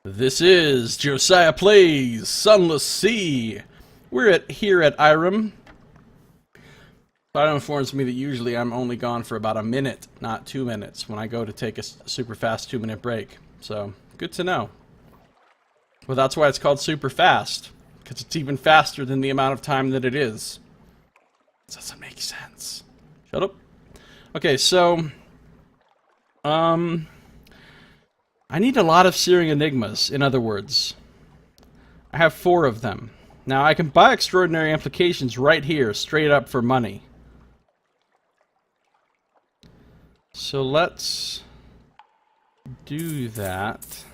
This is Josiah Plays Sunless Sea. We're here at Irem. It informs me that usually I'm only gone for about a minute, not 2 minutes, when I go to take a super fast 2-minute break. So, good to know. Well, that's why it's called super fast, because it's even faster than the amount of time that it is. Doesn't make sense. Shut up. Okay, so, I need a lot of Searing Enigmas, in other words. I have 4 of them. Now, I can buy Extraordinary Implications right here, straight up for money. So let's do that.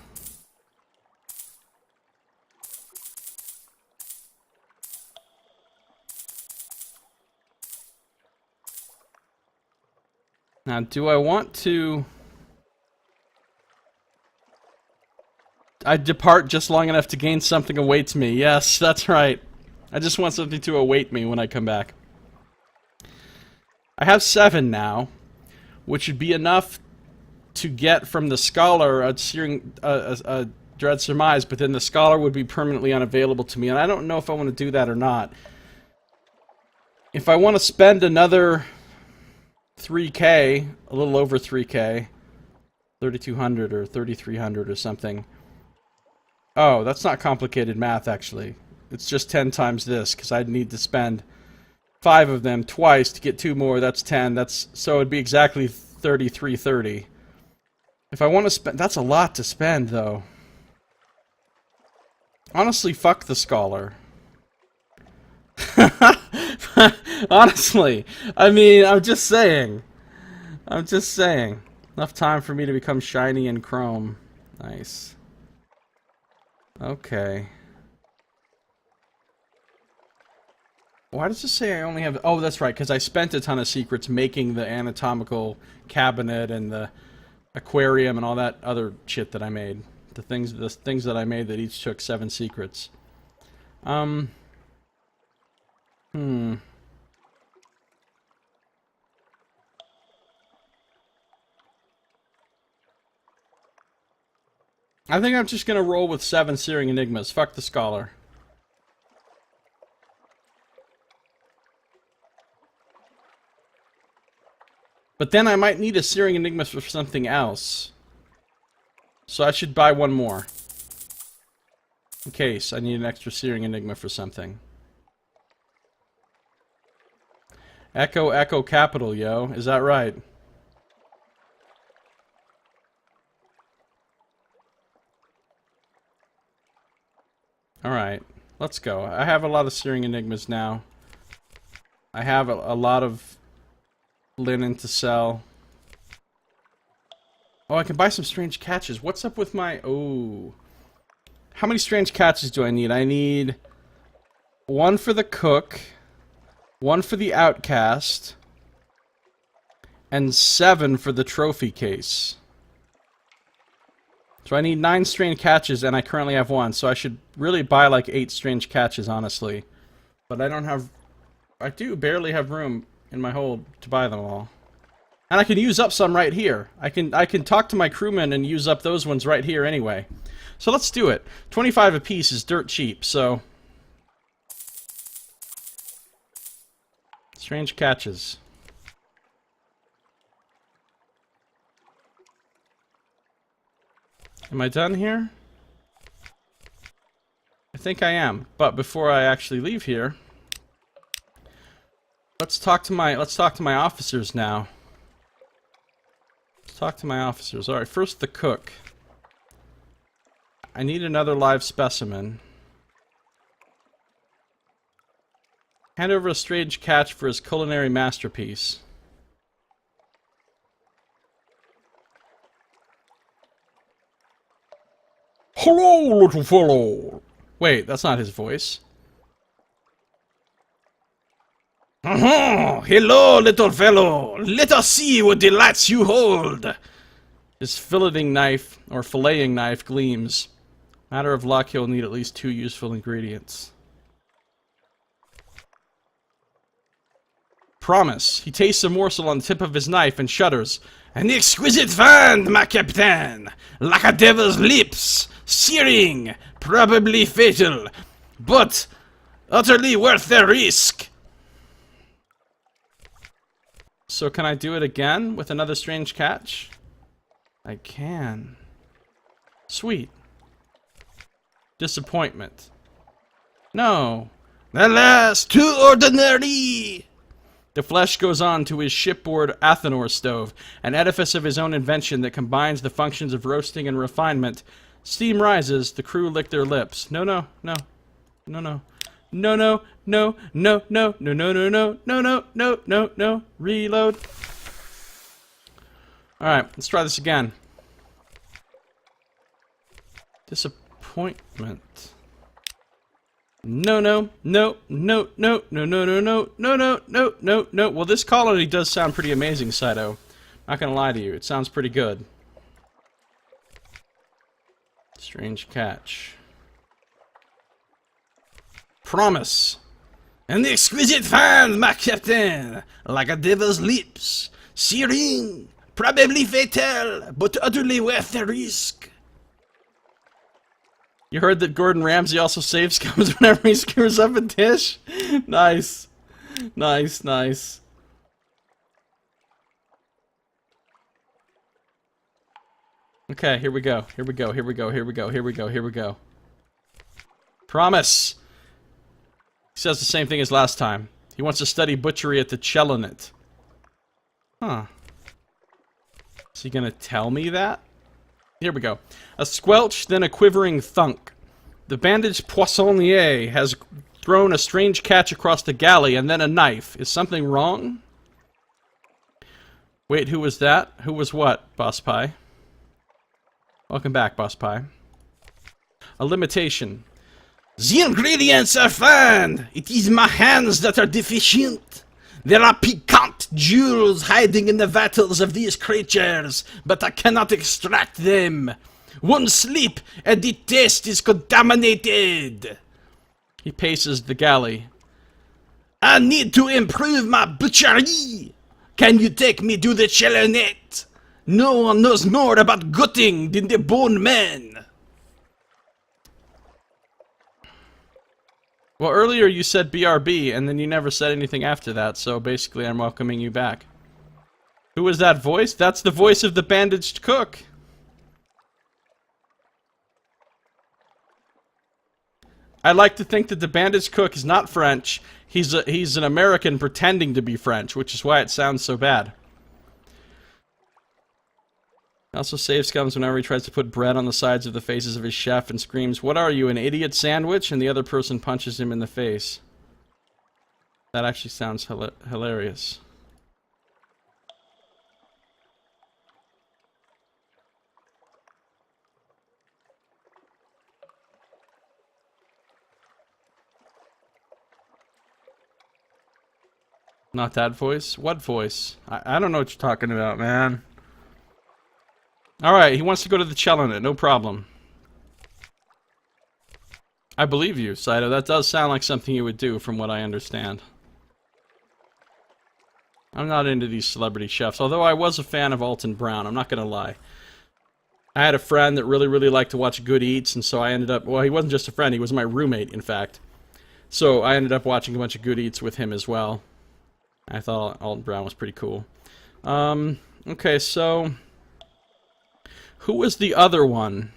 Now, do I want to... I depart just long enough to gain something awaits me. Yes, that's right. I just want something to await me when I come back. I have 7 now, which would be enough to get from the Scholar a Dread Surmise, but then the Scholar would be permanently unavailable to me, and I don't know if I want to do that or not. If I want to spend another 3K, a little over 3K, 3,200 or 3,300 or something. Oh, that's not complicated math, actually. It's just 10 times this, because I'd need to spend 5 of them twice to get 2 more. That's 10. So it'd be exactly 3,330. If I want to spend... That's a lot to spend, though. Honestly, fuck the Scholar. Honestly. I mean, I'm just saying. I'm just saying. Enough time for me to become shiny and chrome. Nice. Okay. Why does it say I only have... Oh, that's right, because I spent a ton of secrets making the anatomical cabinet and the aquarium and all that other shit that I made. The things that I made that each took 7 secrets. I think I'm just gonna roll with 7 Searing Enigmas. Fuck the Scholar. But then I might need a Searing Enigma for something else. So I should buy 1 more. In case I need an extra Searing Enigma for something. Echo, Echo, Capital, yo. Is that right? Alright, let's go. I have a lot of Searing Enigmas now. I have a lot of linen to sell. Oh, I can buy some strange catches. What's up with my... Oh. How many strange catches do I need? I need 1 for the cook, 1 for the outcast, and 7 for the trophy case. So I need 9 strange catches, and I currently have 1, so I should really buy like 8 strange catches, honestly. But I don't have... I do barely have room in my hold to buy them all. And I can use up some right here. I can talk to my crewmen and use up those ones right here anyway. So let's do it. 25 apiece is dirt cheap, so... Strange catches. Am I done here? I think I am. But before I actually leave here, let's talk to my officers now. Let's talk to my officers. All right, first the cook. I need another live specimen. Hand over a strange catch for his culinary masterpiece. Hello, little fellow! Wait, that's not his voice. Hello, little fellow! Let us see what delights you hold! His filleting knife, or filleting knife, gleams. Matter of luck, he'll need at least 2 useful ingredients. Promise. He tastes a morsel on the tip of his knife and shudders. An exquisite find, ma capitaine! Like a devil's lips! Searing! Probably fatal, but utterly worth the risk! So can I do it again with another strange catch? I can. Sweet. Disappointment. No. Alas, too ordinary! The flesh goes on to his shipboard Athenor stove, an edifice of his own invention that combines the functions of roasting and refinement. Steam rises, the crew lick their lips. No, no, no. No, no. No, no, no, no, no, no, no, no, no, no, no, no, no, no. Reload. Alright, let's try this again. Disappointment. No, no, no, no, no, no, no, no, no, no, no, no, no, no. Well, this colony does sound pretty amazing, Saito. Not gonna lie to you, it sounds pretty good. Strange catch. Promise. And the exquisite find, my captain, like a devil's lips, searing, probably fatal, but utterly worth the risk. You heard that Gordon Ramsay also saves scums whenever he screws up a dish? Nice. Nice, nice. Okay, here we go. Here we go, here we go, here we go, here we go, here we go. Promise! He says the same thing as last time. He wants to study butchery at the Chelonet. Huh. Is he gonna tell me that? Here we go. A squelch, then a quivering thunk. The bandaged poissonnier has thrown a strange catch across the galley, and then a knife. Is something wrong? Wait, who was that? Who was what, Boss Pie? Welcome back, Boss Pie. A limitation. The ingredients are fine! It is my hands that are deficient. There are piquant jewels hiding in the vitals of these creatures, but I cannot extract them. One slip, and the taste is contaminated. He paces the galley. I need to improve my butchery. Can you take me to the Chelonet? No one knows more about gutting than the bone man. Well, earlier you said BRB, and then you never said anything after that, so basically I'm welcoming you back. Who was that voice? That's the voice of the bandaged cook. I like to think that the bandaged cook is not French. He's an American pretending to be French, which is why it sounds so bad. Also saves scums whenever he tries to put bread on the sides of the faces of his chef and screams, "What are you, an idiot sandwich?" and the other person punches him in the face. That actually sounds hilarious. Not that voice? What voice? I don't know what you're talking about, man. Alright, he wants to go to the Chelonet, no problem. I believe you, Saito. That does sound like something you would do, from what I understand. I'm not into these celebrity chefs, although I was a fan of Alton Brown, I'm not gonna lie. I had a friend that really liked to watch Good Eats, and so I ended up... Well, he wasn't just a friend, he was my roommate, in fact. So I ended up watching a bunch of Good Eats with him as well. I thought Alton Brown was pretty cool. Okay, so... Who was the other one?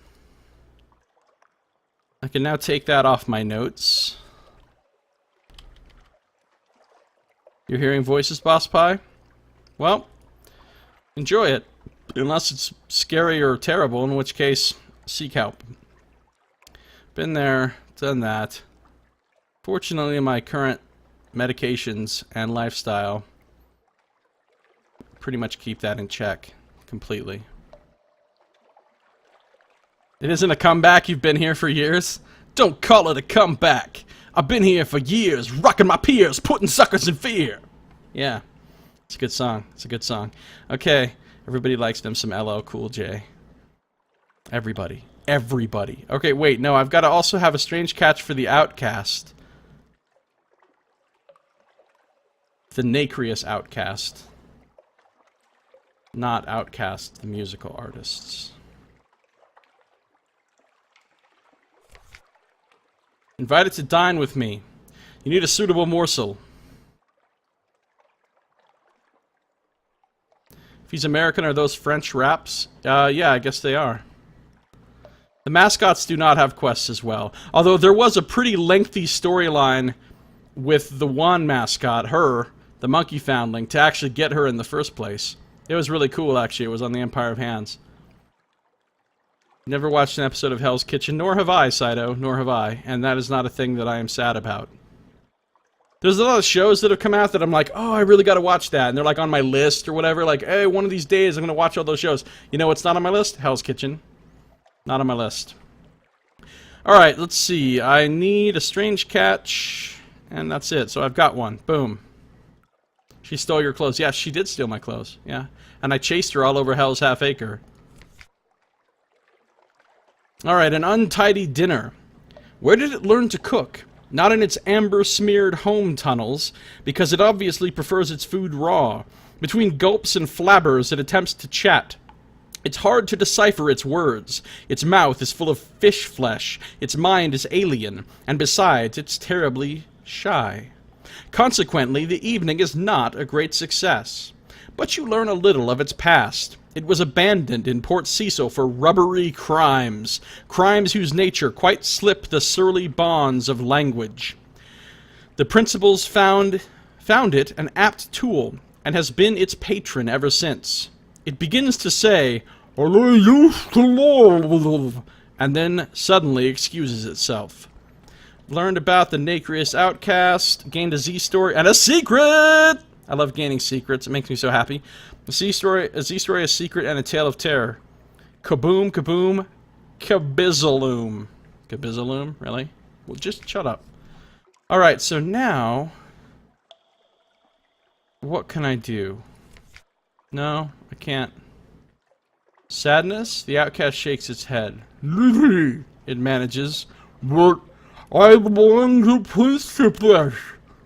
I can now take that off my notes. You're hearing voices, Boss Pie? Well, enjoy it. Unless it's scary or terrible, in which case, seek help. Been there, done that. Fortunately, my current medications and lifestyle pretty much keep that in check completely. It isn't a comeback, you've been here for years? Don't call it a comeback. I've been here for years, rocking my peers, putting suckers in fear. Yeah, it's a good song. It's a good song. Okay, everybody likes them some LL Cool J. Everybody. Everybody. Okay, wait, no, I've got to also have a strange catch for the Outcast. The Nacreous Outcast. Not Outcast, the musical artists. Invited to dine with me. You need a suitable morsel. If he's American, are those French raps? Yeah, I guess they are. The mascots do not have quests as well. Although there was a pretty lengthy storyline with the one mascot, her, the monkey foundling, to actually get her in the first place. It was really cool, actually. It was on the Empire of Hands. Never watched an episode of Hell's Kitchen, nor have I, Saito, nor have I. And that is not a thing that I am sad about. There's a lot of shows that have come out that I'm like, oh, I really gotta watch that. And they're like on my list or whatever. Like, hey, one of these days I'm gonna watch all those shows. You know what's not on my list? Hell's Kitchen. Not on my list. Alright, let's see. I need a strange catch. And that's it. So I've got one. Boom. She stole your clothes. Yeah, she did steal my clothes. Yeah. And I chased her all over Hell's Half Acre. Alright, an untidy dinner. Where did it learn to cook? Not in its amber-smeared home tunnels, because it obviously prefers its food raw. Between gulps and flabbers, it attempts to chat. It's hard to decipher its words. Its mouth is full of fish flesh. Its mind is alien. And besides, it's terribly shy. Consequently, the evening is not a great success. But you learn a little of its past. It was abandoned in Port Cecil for rubbery crimes. Crimes whose nature quite slipped the surly bonds of language. The principals found it an apt tool, and has been its patron ever since. It begins to say, "I used to love," and then suddenly excuses itself. Learned about the nacreous outcast, gained a Z-story, and a secret! I love gaining secrets, it makes me so happy. A Z-story, a secret, and a tale of terror. Kaboom, kaboom, kabizzaloom. Kabizzaloom? Really? Well, just shut up. Alright, so now... what can I do? No, I can't. Sadness? The outcast shakes its head. Lily, it manages. But I belong to Priestess.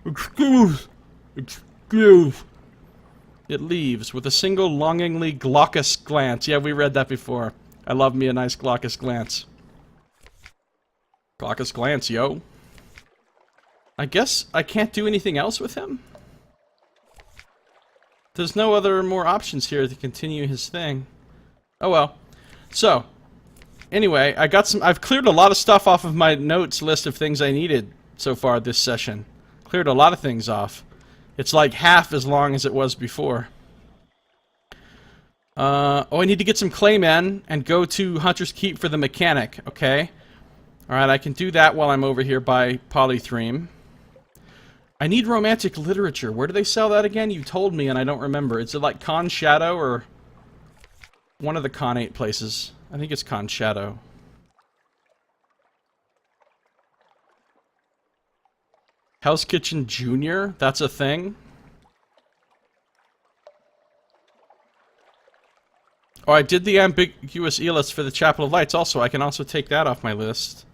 Excuse. It leaves with a single longingly glaucous glance. Yeah, we read that before. I love me a nice glaucous glance. Glaucous glance, yo. I guess I can't do anything else with him? There's no other more options here to continue his thing. Oh well. So, anyway, I've cleared a lot of stuff off of my notes list of things I needed so far this session. Cleared a lot of things off. It's like half as long as it was before. Oh, I need to get some claymen and go to Hunter's Keep for the mechanic, okay? Alright, I can do that while I'm over here by Polythreme. I need romantic literature. Where do they sell that again? You told me and I don't remember. Is it like Con Shadow or one of the Con 8 places? I think it's Con Shadow. Hell's Kitchen Junior? That's a thing? Oh, I did the ambiguous E-list for the Chapel of Lights also. I can also take that off my list.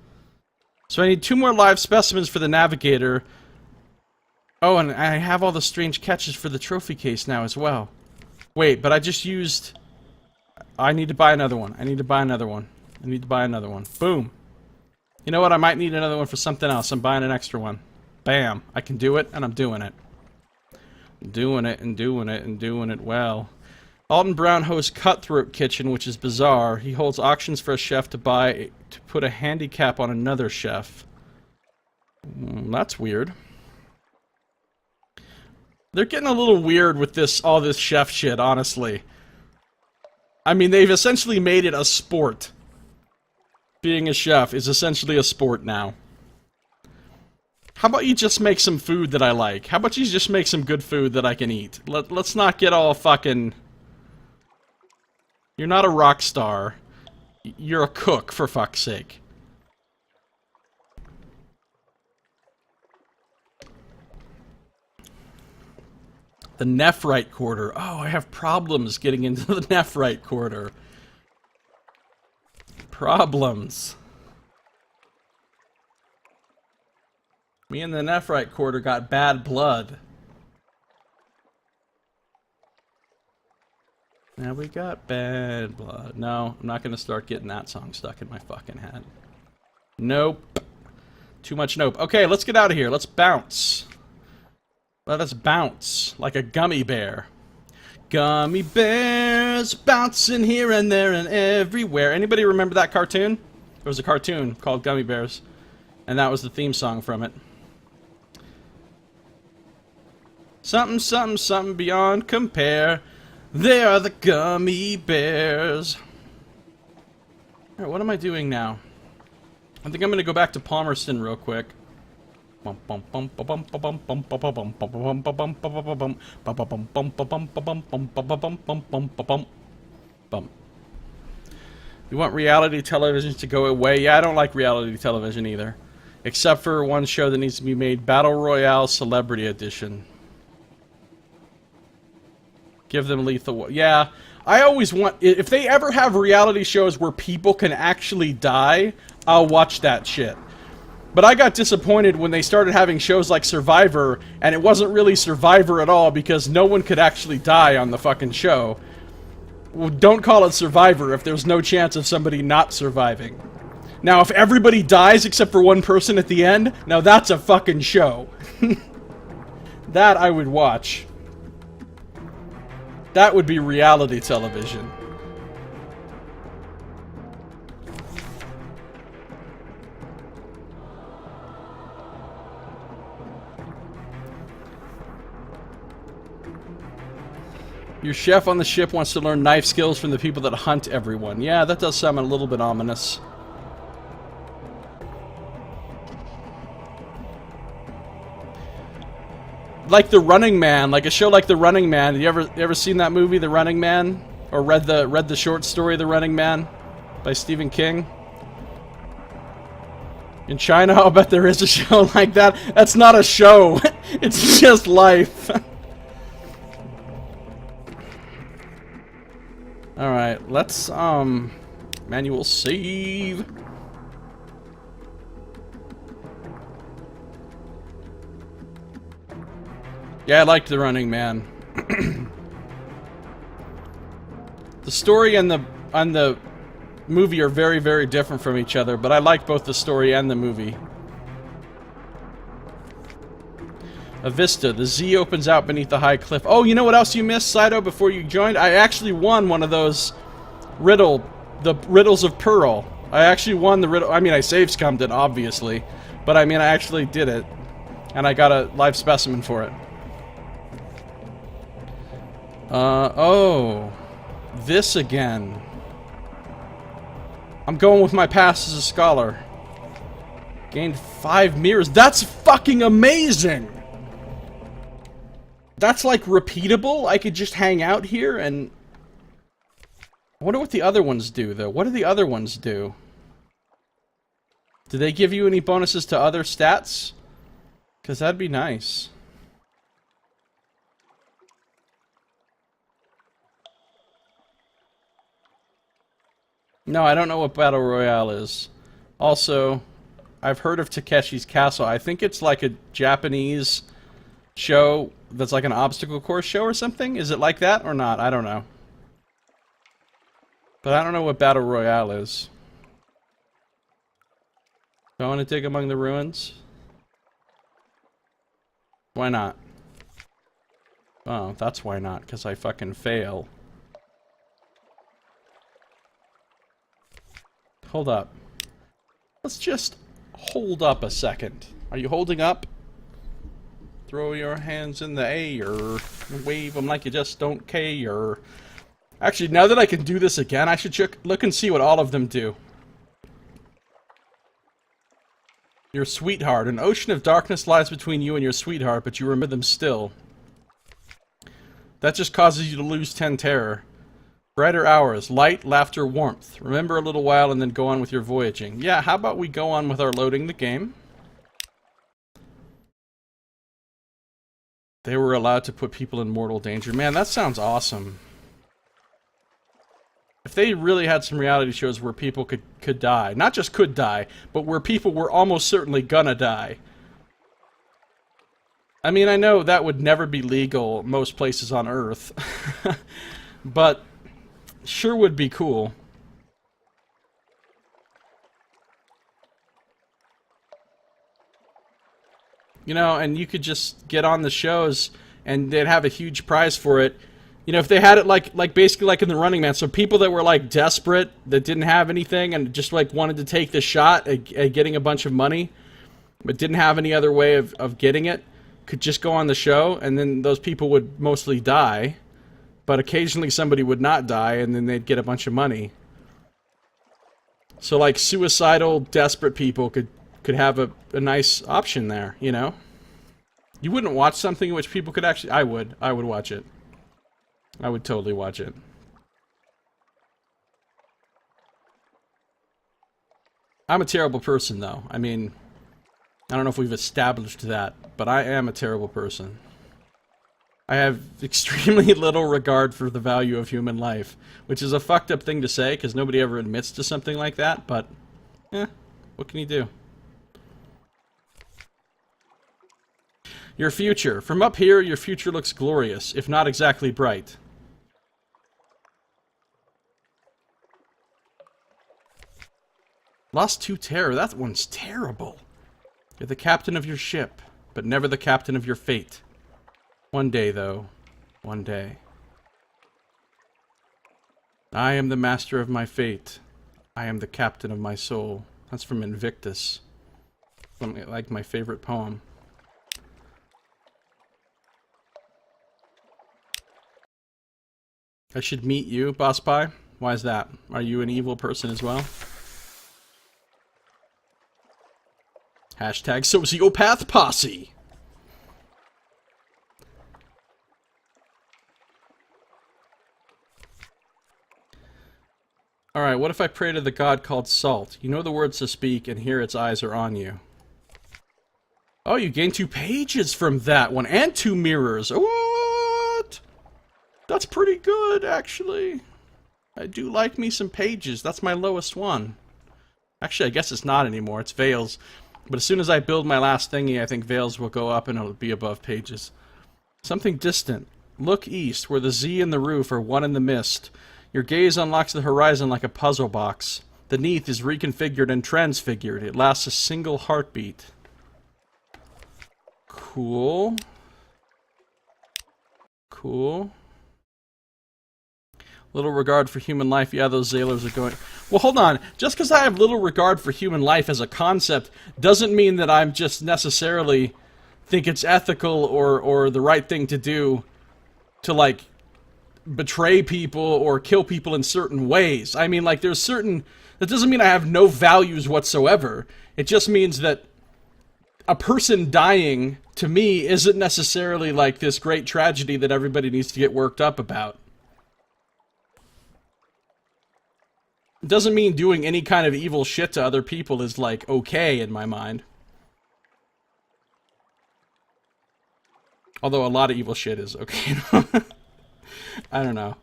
So I need 2 more live specimens for the Navigator. Oh, and I have all the strange catches for the trophy case now as well. Wait, but I just used... I need to buy another one. I need to buy another one. I need to buy another one. Boom. You know what? I might need another one for something else. I'm buying an extra one. Bam. I can do it, and I'm doing it. Doing it, and doing it, and doing it well. Alton Brown hosts Cutthroat Kitchen, which is bizarre. He holds auctions for a chef to put a handicap on another chef. That's weird. They're getting a little weird with all this chef shit, honestly. I mean, they've essentially made it a sport. Being a chef is essentially a sport now. How about you just make some food that I like? How about you just make some good food that I can eat? Let's not get all fucking... You're not a rock star. You're a cook, for fuck's sake. The Nephrite Quarter. Oh, I have problems getting into the Nephrite Quarter. Problems. Me and the Nephrite Quarter got bad blood. Now we got bad blood. No, I'm not gonna start getting that song stuck in my fucking head. Nope. Too much nope. Okay, let's get out of here. Let's bounce. Let us bounce like a gummy bear. Gummy bears bouncing here and there and everywhere. Anybody remember that cartoon? There was a cartoon called Gummy Bears, and that was the theme song from it. Something, something, something beyond compare. They are the gummy bears. Alright, what am I doing now? I think I'm going to go back to Palmerston real quick. You want reality television to go away? Yeah, I don't like reality television either. Except for one show that needs to be made, Battle Royale Celebrity Edition. Give them lethal... Yeah, I always want... If they ever have reality shows where people can actually die, I'll watch that shit. But I got disappointed when they started having shows like Survivor, and it wasn't really Survivor at all because no one could actually die on the fucking show. Well, don't call it Survivor if there's no chance of somebody not surviving. Now, if everybody dies except for one person at the end, now that's a fucking show. That I would watch. That would be reality television. Your chef on the ship wants to learn knife skills from the people that hunt everyone. Yeah, that does sound a little bit ominous. Like The Running Man, like a show like The Running Man. You ever seen that movie, The Running Man? Or read the short story The Running Man by Stephen King? In China, I'll bet there is a show like that. That's not a show. It's just life. Alright, let's, manual save. Yeah, I liked The Running Man. The story and the movie are very, very different from each other, but I like both the story and the movie. A vista. The Z opens out beneath the high cliff. Oh, you know what else you missed, Saito, before you joined? I actually won one of those the riddles of Pearl. I actually won the riddle. I mean, I save scummed it, obviously. But I mean, I actually did it. And I got a live specimen for it. Oh. This again. I'm going with my past as a scholar. Gained 5 mirrors. That's fucking amazing! That's like repeatable. I could just hang out here and... I wonder what the other ones do, though. What do the other ones do? Do they give you any bonuses to other stats? Because that'd be nice. No, I don't know what Battle Royale is. Also, I've heard of Takeshi's Castle. I think it's like a Japanese show that's like an obstacle course show or something. Is it like that or not? I don't know. But I don't know what Battle Royale is. Do I want to dig among the ruins? Why not? Oh, that's why not, because I fucking fail. Hold up. Let's just hold up a second. Are you holding up? Throw your hands in the air. Wave them like you just don't care. Actually, now that I can do this again, I should look and see what all of them do. Your sweetheart. An ocean of darkness lies between you and your sweetheart, but you remember them still. That just causes you to lose 10 terror. Brighter hours. Light, laughter, warmth. Remember a little while and then go on with your voyaging. Yeah, how about we go on with our loading the game? They were allowed to put people in mortal danger. Man, that sounds awesome. If they really had some reality shows where people could die. Not just could die, but where people were almost certainly gonna die. I mean, I know that would never be legal most places on Earth. But sure would be cool. You know, and you could just get on the shows and they'd have a huge prize for it. You know, if they had it like basically like in the Running Man, so people that were like desperate, that didn't have anything and just like wanted to take the shot at getting a bunch of money, but didn't have any other way of getting it, could just go on the show, and then those people would mostly die, but occasionally somebody would not die, and then they'd get a bunch of money. So like suicidal, desperate people could have a nice option there, you know? You wouldn't watch something in which people could actually... I would watch it. I would totally watch it. I'm a terrible person, though. I mean, I don't know if we've established that, but I am a terrible person. I have extremely little regard for the value of human life, which is a fucked up thing to say, because nobody ever admits to something like that, but, what can you do? Your future. From up here, your future looks glorious, if not exactly bright. Lost to terror. That one's terrible. You're the captain of your ship, but never the captain of your fate. One day, though. One day. I am the master of my fate. I am the captain of my soul. That's from Invictus. Like my favorite poem. I should meet you, Boss Pie. Why is that? Are you an evil person as well? Hashtag sociopath posse. Alright, what if I pray to the god called Salt? You know the words to speak, and here its eyes are on you. Oh, you gain 2 pages from that one, and 2 mirrors. What? That's pretty good, actually. I do like me some pages. That's my lowest one. Actually, I guess it's not anymore. It's Veils. But as soon as I build my last thingy, I think Veils will go up and it'll be above pages. Something distant. Look east, where the Z and the roof are one in the mist. Your gaze unlocks the horizon like a puzzle box. The neath is reconfigured and transfigured. It lasts a single heartbeat. Cool. Cool. Little regard for human life. Yeah, those Zailers are going... Well, hold on. Just because I have little regard for human life as a concept doesn't mean that I'm just necessarily think it's ethical or the right thing to do to, like, betray people or kill people in certain ways. I mean, like, there's certain... That doesn't mean I have no values whatsoever. It just means that a person dying, to me, isn't necessarily, like, this great tragedy that everybody needs to get worked up about. It doesn't mean doing any kind of evil shit to other people is, like, okay in my mind. Although a lot of evil shit is okay. I don't know.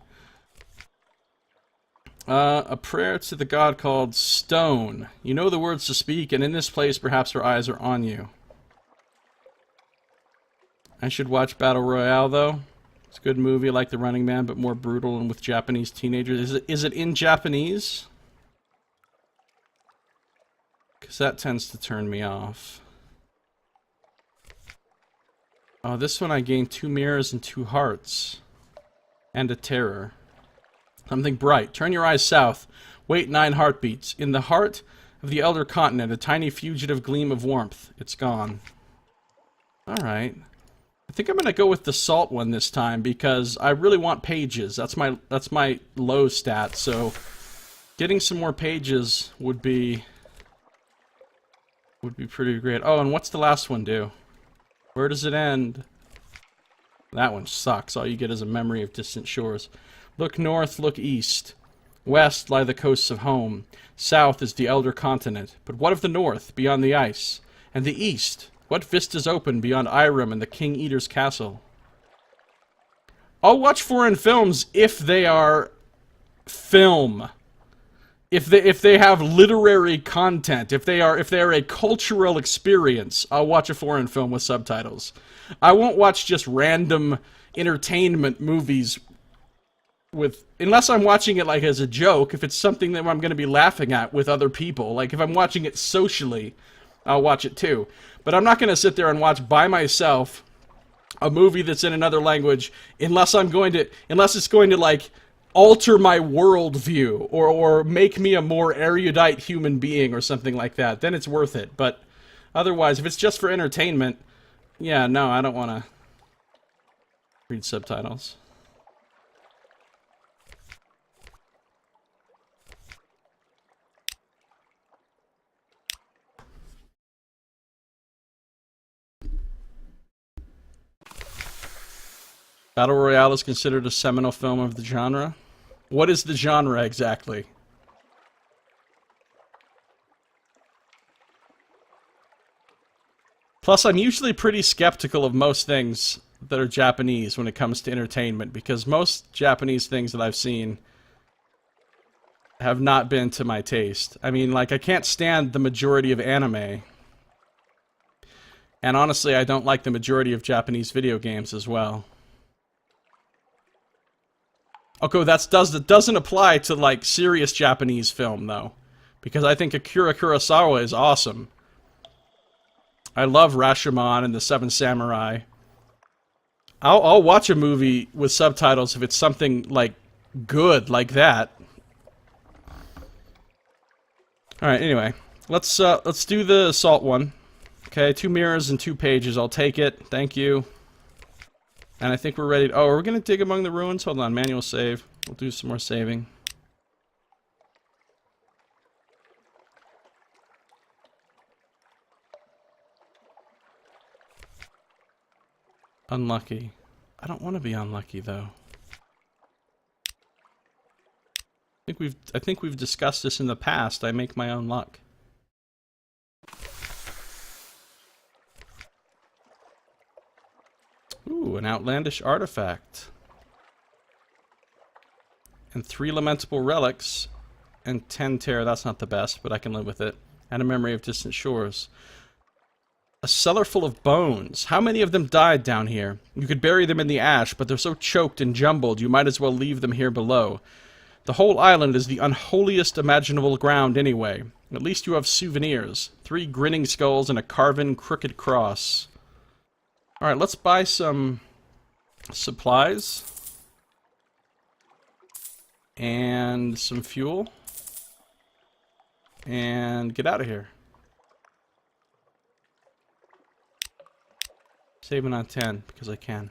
A prayer to the god called Stone. You know the words to speak, and in this place perhaps her eyes are on you. I should watch Battle Royale, though. It's a good movie, like The Running Man, but more brutal and with Japanese teenagers. Is it in Japanese? Because that tends to turn me off. Oh, this one I gained 2 mirrors and 2 hearts. And a terror. Something bright. Turn your eyes south. Wait 9 heartbeats. In the heart of the Elder Continent, a tiny fugitive gleam of warmth. It's gone. Alright. I think I'm gonna go with the salt one this time because I really want pages. That's my low stat, so getting some more pages would be pretty great. Oh, and what's the last one do? Where does it end? That one sucks. All you get is a memory of distant shores. Look north, look east. West lie the coasts of home. South is the Elder Continent. But what of the north, beyond the ice? And the east? What vistas open beyond Irem and the King Eater's castle? I'll watch foreign films if they are film. If they have literary content, if they are a cultural experience, I'll watch a foreign film with subtitles. I won't watch just random entertainment movies with, unless I'm watching it like as a joke, if it's something that I'm going to be laughing at with other people, like if I'm watching it socially, I'll watch it too. But I'm not going to sit there and watch by myself a movie that's in another language unless it's going to like alter my worldview or make me a more erudite human being or something like that. Then it's worth it. But otherwise, if it's just for entertainment, yeah, no, I don't want to read subtitles. Battle Royale is considered a seminal film of the genre. What is the genre exactly? Plus, I'm usually pretty skeptical of most things that are Japanese when it comes to entertainment, because most Japanese things that I've seen have not been to my taste. I mean, like, I can't stand the majority of anime. And honestly, I don't like the majority of Japanese video games as well. Okay, that doesn't apply to, like, serious Japanese film, though. Because I think Akira Kurosawa is awesome. I love Rashomon and the Seven Samurai. I'll watch a movie with subtitles if it's something, like, good like that. Alright, anyway. Let's do the assault one. Okay, 2 mirrors and 2 pages. I'll take it. Thank you. And I think we're ready to... Oh, we're going to dig among the ruins? Hold on, manual save. We'll do some more saving. Unlucky. I don't want to be unlucky, though. I think we've discussed this in the past. I make my own luck. Ooh, an outlandish artifact. And 3 lamentable relics. And 10 terror. That's not the best, but I can live with it. And a memory of distant shores. A cellar full of bones. How many of them died down here? You could bury them in the ash, but they're so choked and jumbled, you might as well leave them here below. The whole island is the unholiest imaginable ground anyway. At least you have souvenirs. 3 grinning skulls and a carven crooked cross. Alright, let's buy some supplies. And some fuel. And get out of here. Saving on 10, because I can.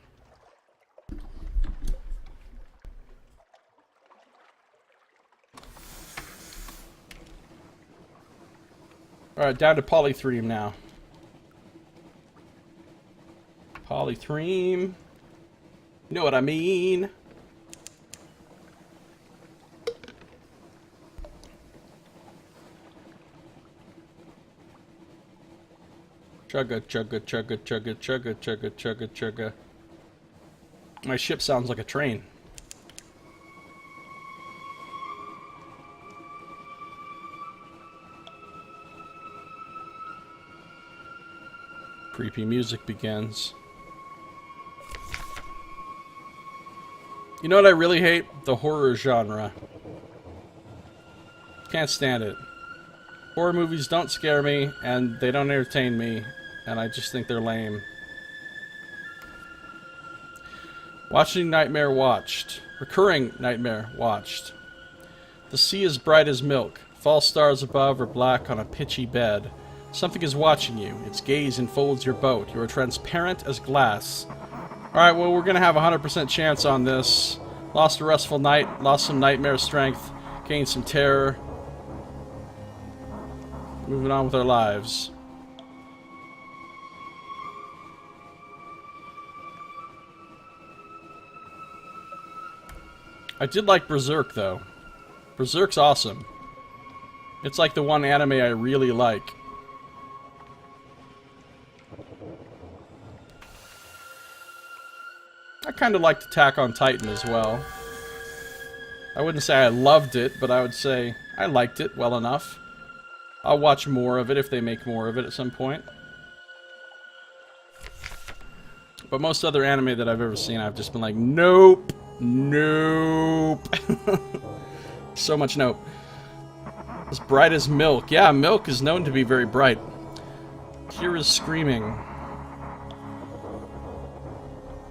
Alright, down to polythreme now. Polythreme. You know what I mean? Chugga, chugga, chugga, chugga, chugga, chugga, chugga, chugga. My ship sounds like a train. Creepy music begins. You know what I really hate? The horror genre. Can't stand it. Horror movies don't scare me, and they don't entertain me, and I just think they're lame. Watching nightmare watched. Recurring nightmare watched. The sea is bright as milk. False stars above are black on a pitchy bed. Something is watching you. Its gaze enfolds your boat. You are transparent as glass. Alright, well, we're gonna have a 100% chance on this. Lost a restful night. Lost some nightmare strength. Gained some terror. Moving on with our lives. I did like Berserk, though. Berserk's awesome. It's like the one anime I really like. I kind of liked Attack on Titan as well. I wouldn't say I loved it, but I would say I liked it well enough. I'll watch more of it if they make more of it at some point. But most other anime that I've ever seen, I've just been like, nope, nope. So much nope. As bright as milk. Yeah, milk is known to be very bright. Here is Screaming.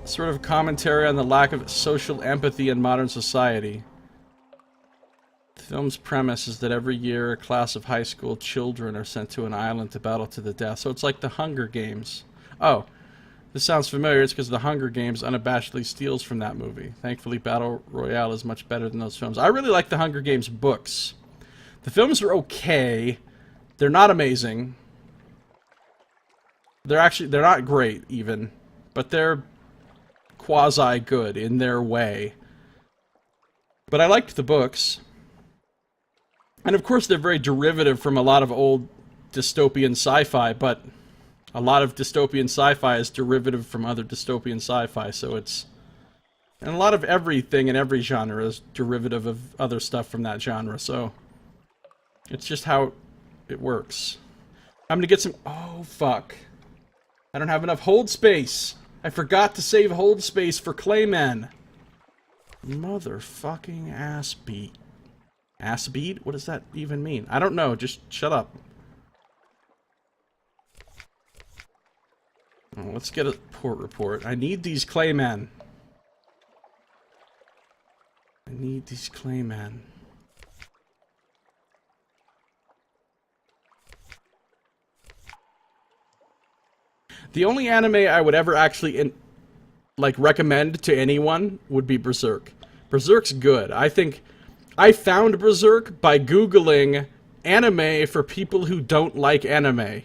Sort of commentary on the lack of social empathy in modern society. The film's premise is that every year a class of high school children are sent to an island to battle to the death. So it's like the Hunger Games. Oh, this sounds familiar. It's because the Hunger Games unabashedly steals from that movie. Thankfully, Battle Royale is much better than those films. I really like the Hunger Games books. The films are okay. They're not amazing. They're not great, even. But they're quasi-good in their way. But I liked the books. And of course they're very derivative from a lot of old dystopian sci-fi, but a lot of dystopian sci-fi is derivative from other dystopian sci-fi, so it's... And a lot of everything in every genre is derivative of other stuff from that genre, so... It's just how it works. I'm gonna get some... Oh, fuck. I don't have enough hold space! I forgot to save hold space for Claymen! Motherfucking ass beat. Ass beat? What does that even mean? I don't know, just shut up. Oh, let's get a port report. I need these Claymen. I need these Claymen. The only anime I would ever actually recommend to anyone would be Berserk. Berserk's good. I think I found Berserk by Googling anime for people who don't like anime.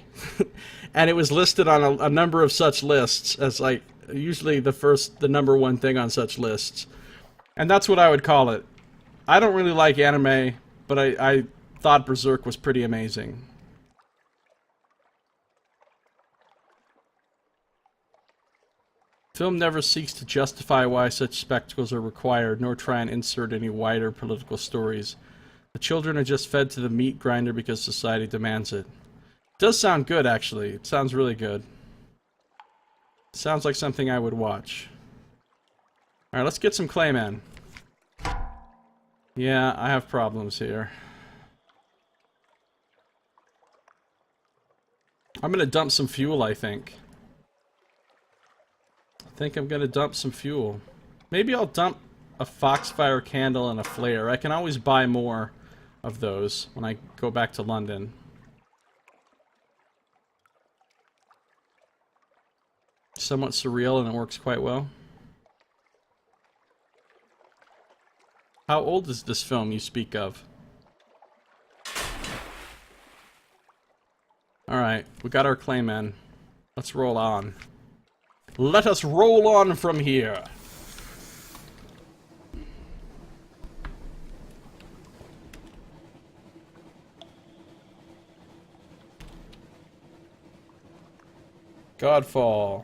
And it was listed on a number of such lists as, like, usually the number one thing on such lists. And that's what I would call it. I don't really like anime, but I thought Berserk was pretty amazing. Film never seeks to justify why such spectacles are required, nor try and insert any wider political stories. The children are just fed to the meat grinder because society demands it. It does sound good, actually. It sounds really good. It sounds like something I would watch. Alright, let's get some Claymen. Yeah, I have problems here. I'm gonna dump some fuel, I think. I think I'm gonna dump some fuel. Maybe I'll dump a foxfire candle and a flare. I can always buy more of those when I go back to London. Somewhat surreal, and it works quite well. How old is this film you speak of? Alright, we got our Claymen. Let's roll on. Let us roll on from here. Godfall.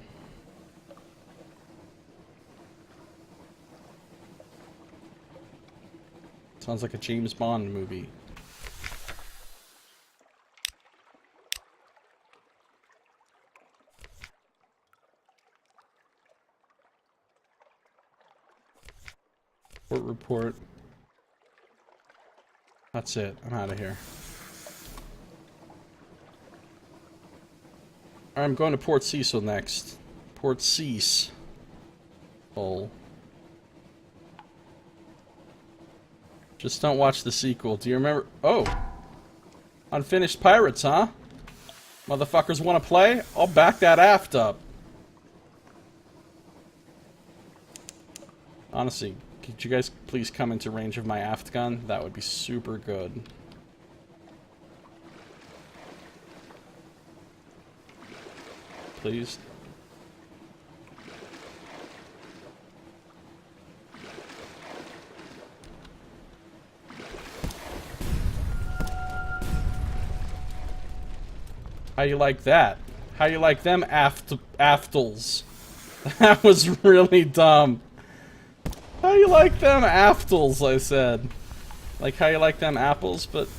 Sounds like a James Bond movie. Port report. That's it. I'm out of here. I'm going to Port Cecil next. Port Cecil. Just don't watch the sequel. Do you remember? Oh! Unfinished Pirates, huh? Motherfuckers want to play? I'll back that aft up. Honestly, could you guys please come into range of my aft gun? That would be super good. Please. How you like that? How you like them aftals? That was really dumb. How you like them aftals, I said. Like how you like them apples, but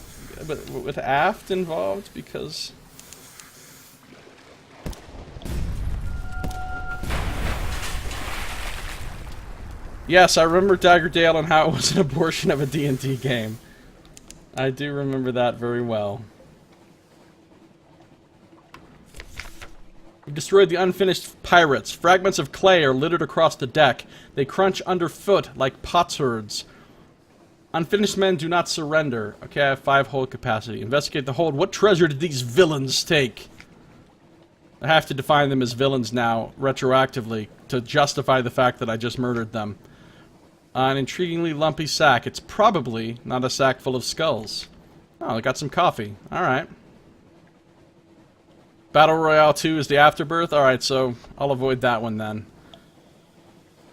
with aft involved, because... Yes, I remember Daggerdale and how it was an abortion of a D&D game. I do remember that very well. We've destroyed the unfinished pirates. Fragments of clay are littered across the deck. They crunch underfoot like potsherds. Unfinished men do not surrender. Okay, I have 5 hold capacity. Investigate the hold. What treasure did these villains take? I have to define them as villains now, retroactively, to justify the fact that I just murdered them. An intriguingly lumpy sack. It's probably not a sack full of skulls. Oh, I got some coffee. Alright. Battle Royale 2 is the afterbirth? Alright, so I'll avoid that one then.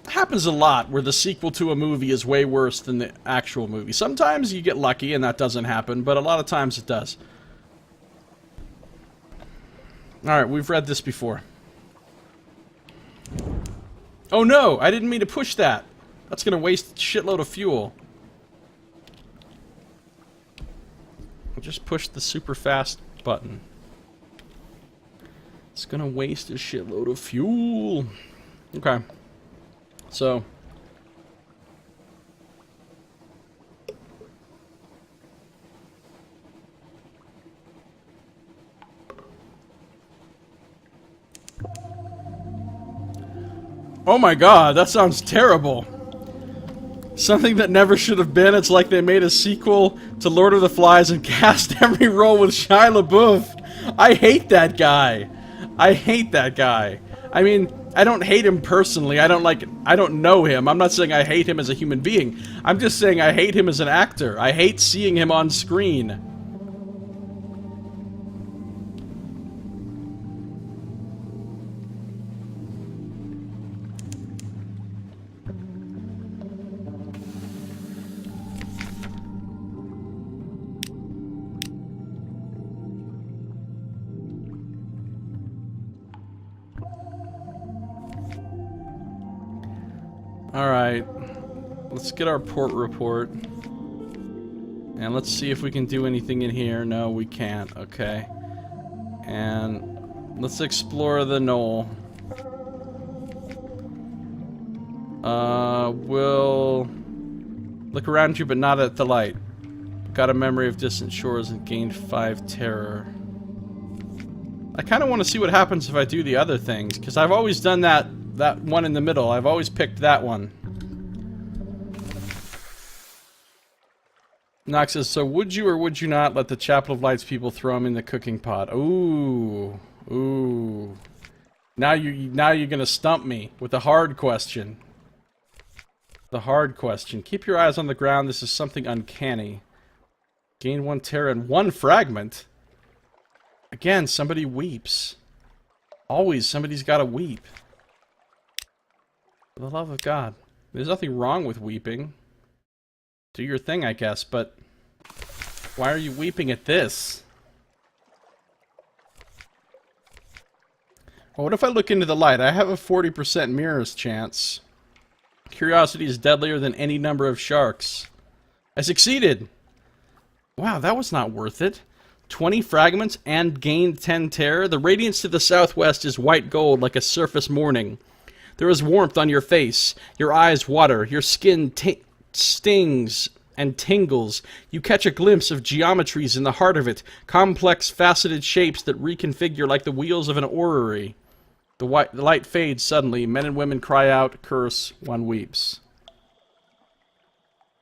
It happens a lot where the sequel to a movie is way worse than the actual movie. Sometimes you get lucky and that doesn't happen, but a lot of times it does. Alright, we've read this before. Oh no! I didn't mean to push that! That's gonna waste a shitload of fuel. I just pushed the super fast button. It's gonna waste a shitload of fuel. Okay. So. Oh my god, that sounds terrible. Something that never should have been. It's like they made a sequel to Lord of the Flies and cast every role with Shia LaBeouf. I hate that guy. I hate that guy. I mean, I don't hate him personally. I don't know him. I'm not saying I hate him as a human being. I'm just saying I hate him as an actor. I hate seeing him on screen. Alright, let's get our port report. And let's see if we can do anything in here. No, we can't. Okay. And let's explore the knoll. We'll look around you, but not at the light. Got a memory of distant shores and gained 5 terror. I kind of want to see what happens if I do the other things, because I've always done that one in the middle. I've always picked that one. Nox says, so would you or would you not let the Chapel of Lights people throw him in the cooking pot? Ooh. Ooh. Now you're gonna stump me with a hard question. The hard question. Keep your eyes on the ground. This is something uncanny. Gain 1 terror and 1 fragment. Again, somebody weeps. Always somebody's gotta weep. For the love of God. There's nothing wrong with weeping. Do your thing, I guess, but why are you weeping at this? Well, what if I look into the light? I have a 40% mirrors chance. Curiosity is deadlier than any number of sharks. I succeeded! Wow, that was not worth it. 20 fragments and gained 10 terror. The radiance to the southwest is white gold like a surface morning. There is warmth on your face. Your eyes water. Your skin stings and tingles. You catch a glimpse of geometries in the heart of it. Complex, faceted shapes that reconfigure like the wheels of an orrery. The light fades suddenly. Men and women cry out, curse, one weeps.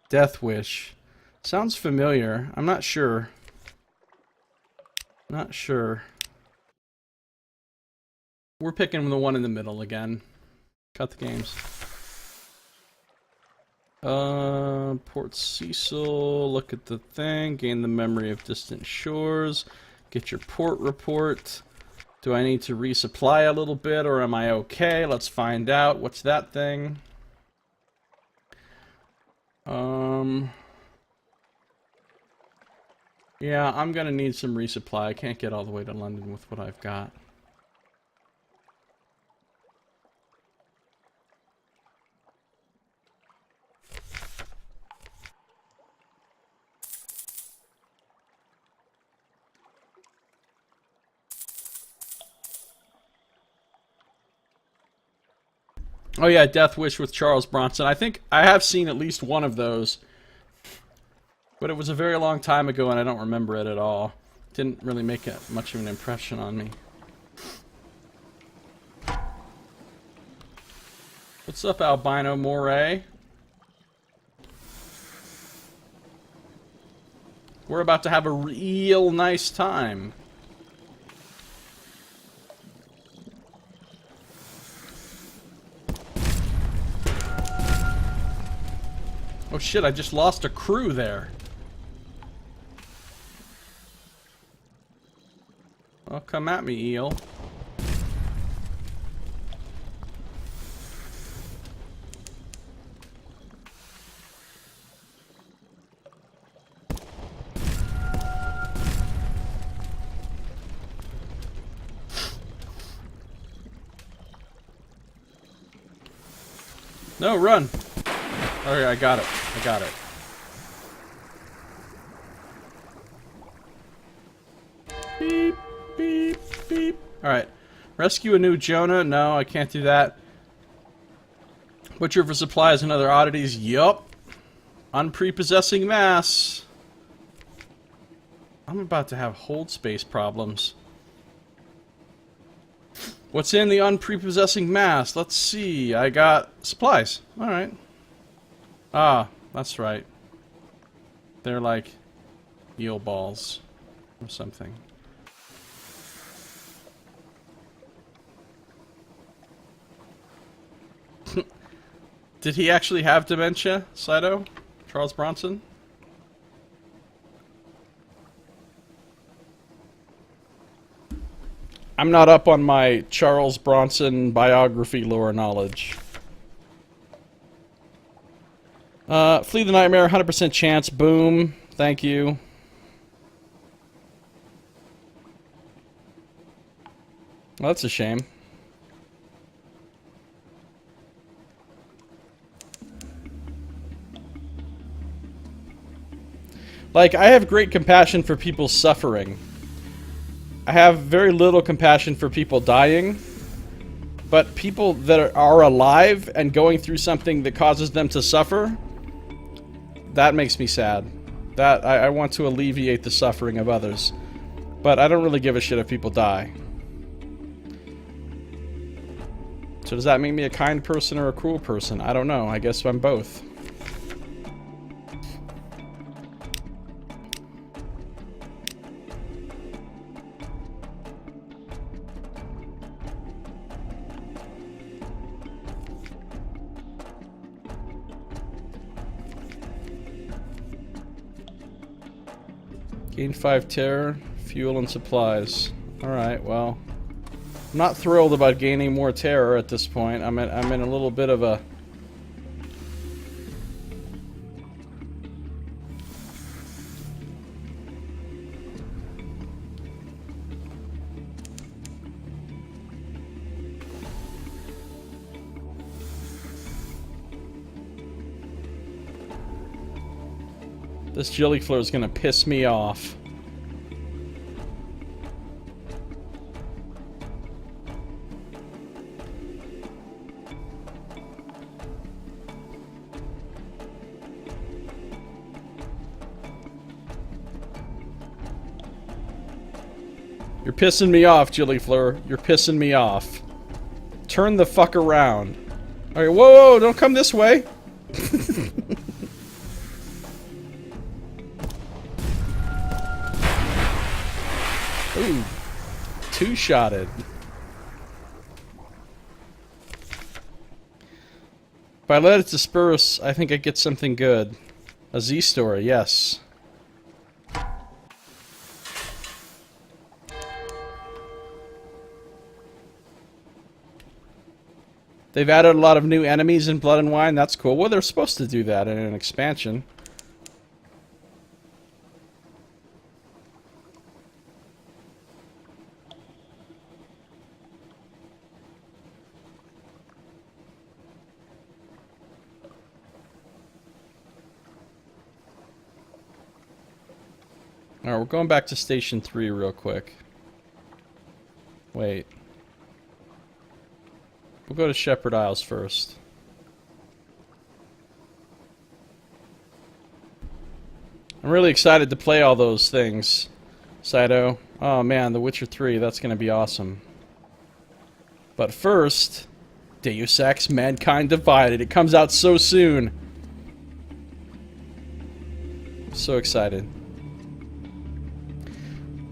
Death Wish. Sounds familiar. I'm not sure. Not sure. We're picking the one in the middle again. Cut the games. Port Cecil. Look at the thing. Gain the memory of distant shores. Get your port report. Do I need to resupply a little bit, or am I okay? Let's find out. What's that thing? Yeah, I'm gonna need some resupply. I can't get all the way to London with what I've got. Oh yeah, Death Wish with Charles Bronson. I think I have seen at least one of those. But it was a very long time ago and I don't remember it at all. Didn't really make much of an impression on me. What's up, Albino Moray? We're about to have a real nice time. Oh shit, I just lost a crew there. Well, come at me, eel. No, run! Okay, I got it. I got it. Beep, beep, beep. Alright. Rescue a new Jonah? No, I can't do that. Butcher for supplies and other oddities? Yup. Unprepossessing mass. I'm about to have hold space problems. What's in the unprepossessing mass? Let's see. I got supplies. Alright. Ah, that's right. They're like eel balls or something. Did he actually have dementia, Saito? Charles Bronson? I'm not up on my Charles Bronson biography lore knowledge. Flee the nightmare, 100% chance, boom. Thank you. Well, that's a shame. Like, I have great compassion for people suffering. I have very little compassion for people dying, but people that are alive and going through something that causes them to suffer, that makes me sad. That I want to alleviate the suffering of others, but I don't really give a shit if people die. So does that make me a kind person or a cruel person? I don't know. I guess I'm both. Gain 5 terror, fuel, and supplies. Alright, well. I'm not thrilled about gaining more terror at this point. I'm in a little bit of a... This jellyflower is gonna piss me off. You're pissing me off, jellyflower. You're pissing me off. Turn the fuck around. Alright, whoa, don't come this way. Ooh, two-shotted. If I let it disperse, I think I get something good. A Z story, yes. They've added a lot of new enemies in Blood and Wine. That's cool. Well, they're supposed to do that in an expansion. Alright, we're going back to Station 3 real quick. Wait. We'll go to Shepherd Isles first. I'm really excited to play all those things, Saito. Oh man, The Witcher 3, that's gonna be awesome. But first, Deus Ex Mankind Divided. It comes out so soon. So excited.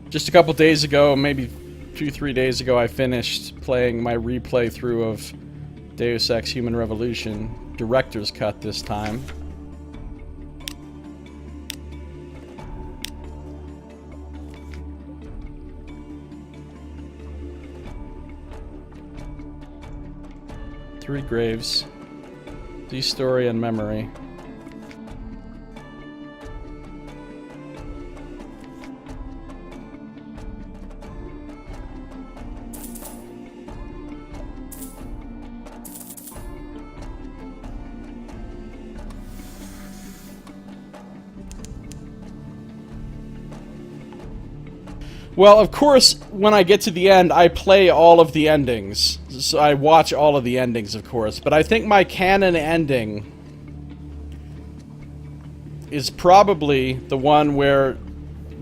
Just a couple days ago, maybe 2-3 days ago, I finished playing my replay through of Deus Ex Human Revolution. Director's cut this time. Three graves. The story and memory. Well, of course, when I get to the end, I play all of the endings. So I watch all of the endings, of course. But I think my canon ending is probably the one where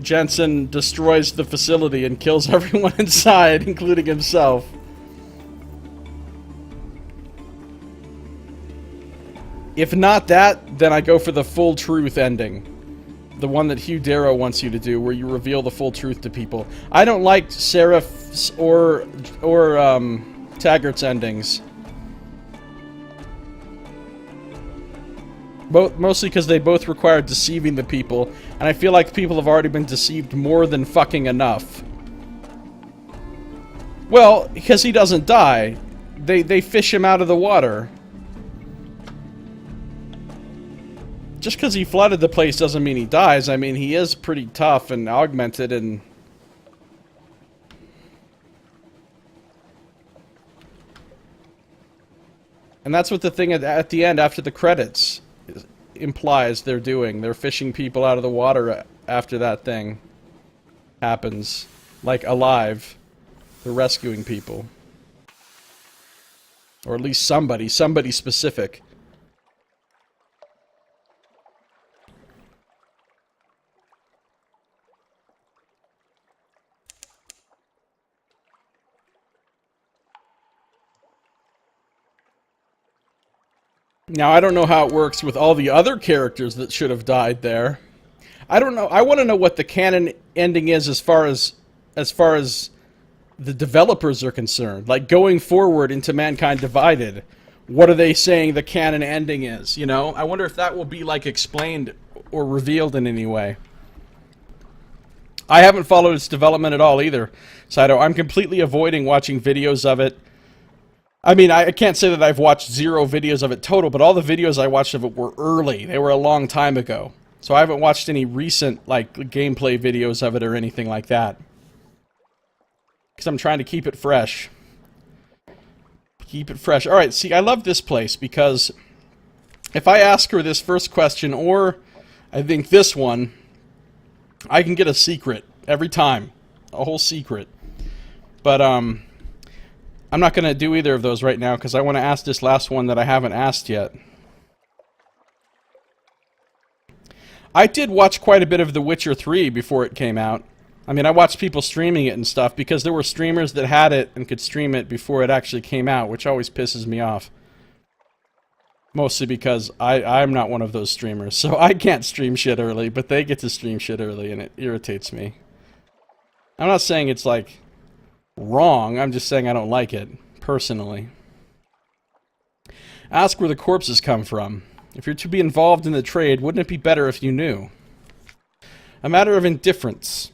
Jensen destroys the facility and kills everyone inside, including himself. If not that, then I go for the full truth ending. The one that Hugh Darrow wants you to do, where you reveal the full truth to people. I don't like Seraph's or Taggart's endings. Mostly because they both require deceiving the people, and I feel like people have already been deceived more than fucking enough. Well, because he doesn't die. They fish him out of the water. Just because he flooded the place doesn't mean he dies. I mean, he is pretty tough and augmented and... And that's what the thing at the end, after the credits, implies they're doing. They're fishing people out of the water after that thing happens. Like, alive. They're rescuing people. Or at least somebody specific. Now, I don't know how it works with all the other characters that should have died there. I don't know. I want to know what the canon ending is as far as the developers are concerned. Like, going forward into Mankind Divided, what are they saying the canon ending is, you know? I wonder if that will be, like, explained or revealed in any way. I haven't followed its development at all either, Saito. I'm completely avoiding watching videos of it. I mean, I can't say that I've watched 0 videos of it total, but all the videos I watched of it were early. They were a long time ago. So I haven't watched any recent, like, gameplay videos of it or anything like that. Because I'm trying to keep it fresh. Keep it fresh. Alright, see, I love this place because if I ask her this first question, or I think this one, I can get a secret every time. A whole secret. But, I'm not going to do either of those right now because I want to ask this last one that I haven't asked yet. I did watch quite a bit of The Witcher 3 before it came out. I mean, I watched people streaming it and stuff because there were streamers that had it and could stream it before it actually came out, which always pisses me off. Mostly because I'm not one of those streamers, so I can't stream shit early, but they get to stream shit early and it irritates me. I'm not saying it's like... wrong, I'm just saying I don't like it, personally. Ask where the corpses come from. If you're to be involved in the trade, wouldn't it be better if you knew? A matter of indifference.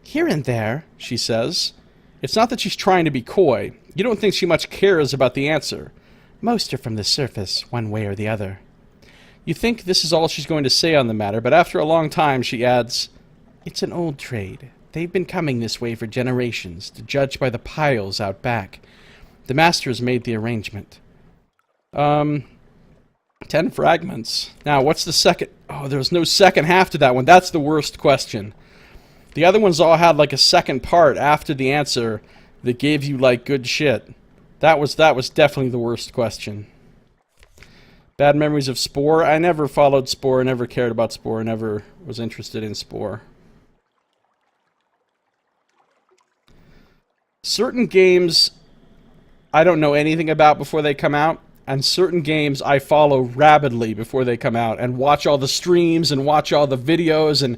Here and there, she says. It's not that she's trying to be coy. You don't think she much cares about the answer. Most are from the surface, one way or the other. You think this is all she's going to say on the matter, but after a long time she adds, it's an old trade. They've been coming this way for generations, to judge by the piles out back. The masters made the arrangement. 10 fragments. Now, what's the second... Oh, there's no second half to that one. That's the worst question. The other ones all had, like, a second part after the answer that gave you, like, good shit. That was definitely the worst question. Bad memories of Spore. I never followed Spore, never cared about Spore, never was interested in Spore. Certain games I don't know anything about before they come out, and certain games I follow rabidly before they come out and watch all the streams and watch all the videos and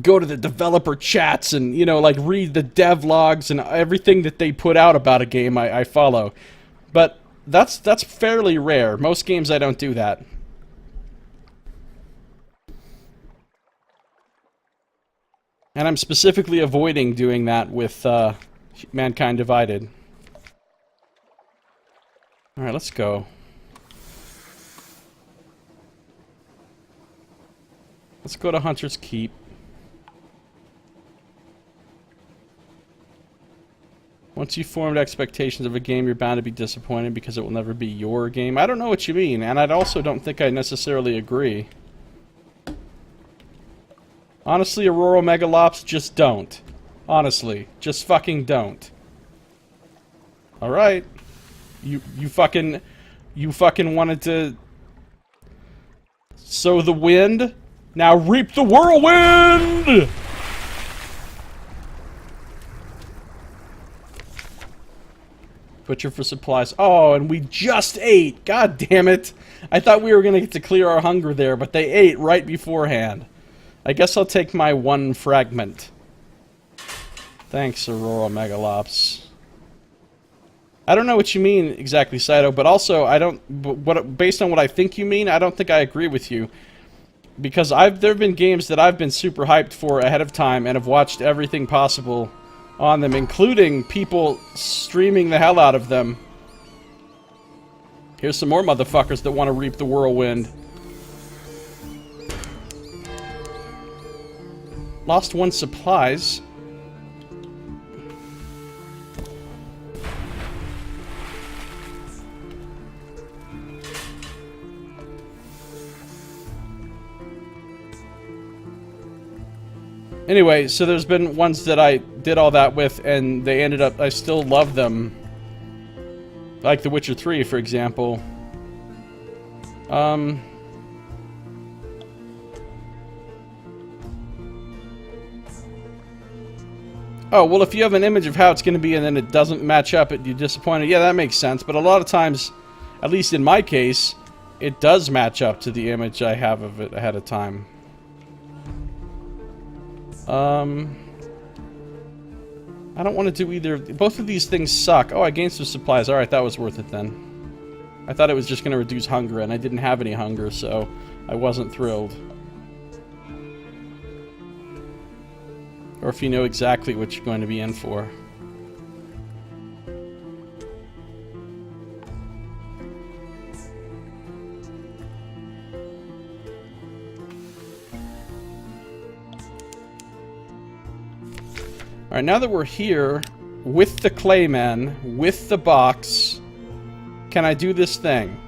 go to the developer chats and, you know, like read the dev logs and everything that they put out about a game I follow. But that's fairly rare. Most games I don't do that. And I'm specifically avoiding doing that with Mankind Divided. Alright, let's go. Let's go to Hunter's Keep. Once you've formed expectations of a game, you're bound to be disappointed because it will never be your game. I don't know what you mean, and I also don't think I necessarily agree. Honestly, Aurora Megalops, just don't. Honestly, just fucking don't. Alright. You fucking wanted to sow the wind? Now reap the whirlwind! Butcher for supplies. Oh, and we just ate! God damn it! I thought we were gonna get to clear our hunger there, but they ate right beforehand. I guess I'll take my one fragment. Thanks, Aurora Megalops. I don't know what you mean exactly, Saito, but also I don't. Based on what I think you mean, I don't think I agree with you, because there have been games that I've been super hyped for ahead of time and have watched everything possible on them, including people streaming the hell out of them. Here's some more motherfuckers that want to reap the whirlwind. Lost one supplies. Anyway, so there's been ones that I did all that with, and they ended up, I still love them. Like The Witcher 3, for example. Oh, well, if you have an image of how it's going to be and then it doesn't match up, you're disappointed. Yeah, that makes sense, but a lot of times, at least in my case, it does match up to the image I have of it ahead of time. I don't want to do either. Both of these things suck. Oh, I gained some supplies. Alright, that was worth it then. I thought it was just going to reduce hunger, and I didn't have any hunger, so I wasn't thrilled. Or if you know exactly what you're going to be in for. Alright, now that we're here, with the Clayman, with the box, can I do this thing?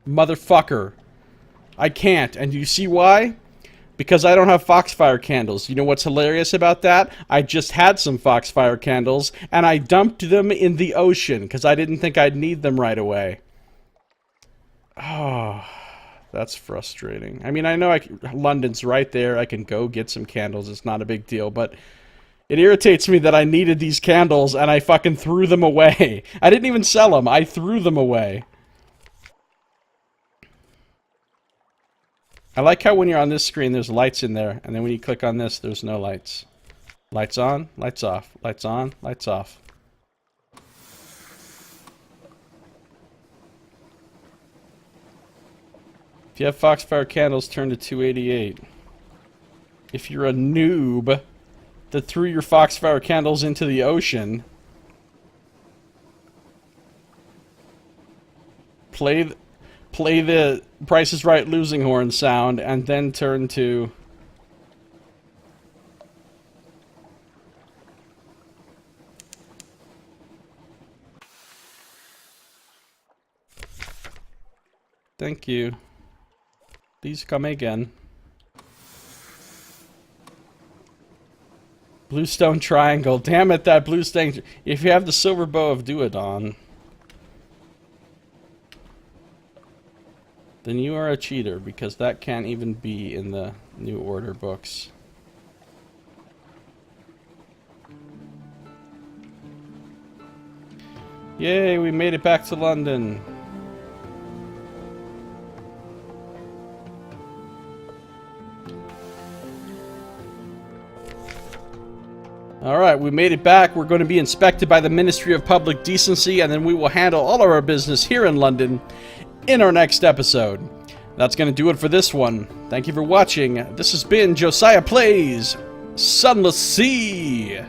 Motherfucker. I can't, and you see why? Because I don't have Foxfire candles. You know what's hilarious about that? I just had some Foxfire candles, and I dumped them in the ocean, because I didn't think I'd need them right away. Oh... That's frustrating. I mean, I know London's right there. I can go get some candles. It's not a big deal, but it irritates me that I needed these candles and I fucking threw them away. I didn't even sell them. I threw them away. I like how when you're on this screen, there's lights in there, and then when you click on this, there's no lights. Lights on, lights off. Lights on, lights off. If you have Foxfire candles, turn to 288. If you're a noob that threw your Foxfire candles into the ocean, play the Price is Right losing horn sound, and then turn to... Thank you. Please come again. Bluestone Triangle. Damn it, that Bluestone... If you have the Silver Bow of Duodon, then you are a cheater, because that can't even be in the New Order books. Yay, we made it back to London. Alright, we made it back. We're going to be inspected by the Ministry of Public Decency, and then we will handle all of our business here in London in our next episode. That's going to do it for this one. Thank you for watching. This has been Josiah Plays Sunless Sea.